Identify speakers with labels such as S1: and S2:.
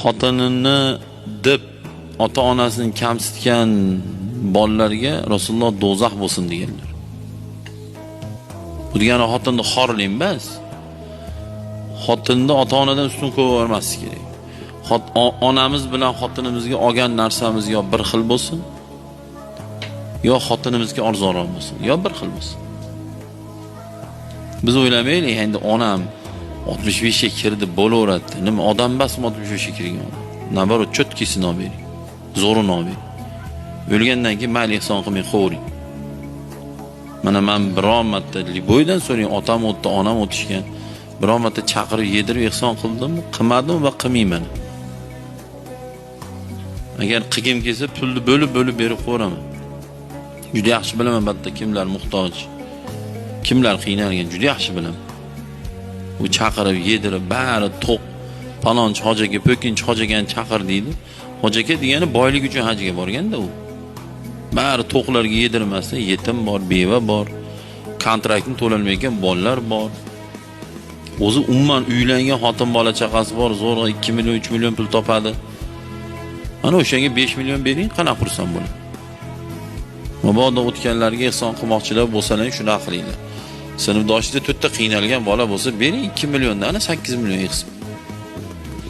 S1: xotinini deb ota-onasini kamsitgan bolalarga Rasululloh do'zax bo'lsin deganlar. Bu degani xotinni xorlik emas. Xotinni ota-onadan ustun ko'rmaslik kerak. Onamiz bilan xotinimizga olgan narsamiz yo bir xil bo'lsin, yo xotinimizga arzonroq bo'lsin, yo bir xil bo'lsin. Biz o'ylamaylik, endi onam 65 ga kirdi, bo'laveradi. Nima odam emasmi 65 ga kirgan? Nabarot cho'tkisini olib bering. Zo'rini olib bering. O'lgandan keyin mayli ehson qilmay qo'ying. Mana men biron marta Liboydan so'rang, otam o'tdi, onam o'tishgan. Biron marta chaqirib yedirib ehson qildimmi? Qilmadim va qilmayman. Agar qilgim kelsa pulni bo'lib berib qo'raman. Juda yaxshi bilaman albatta kimlar muhtoj, kimlar qiynalgan juda yaxshi bilaman. U chaqirib yedirib bari to'q palonchi hojaga, po'kinchi hojaga chaqir deydi. Hojaga degani boylik uchun hajga borganda u. Bari to'qlarga yedirmasdan yetim bor, beva bor, kontraktini to'lanmayotgan bolalar bor. O'zi umuman uylangan xotin bola chaqasi bor, zo'rg'a 2 million, 3 million pul topadi. Ana o'shanga 5 million bering, qanaqa xursand bo'ling. Mabodo o'tganlarga ehson qilmoqchilar bo'lsalar, shuna qilinglar. Sinfdoshida 4 ta qiynalgan bola bo'lsa, bering 2 milliondan 8 million ehson.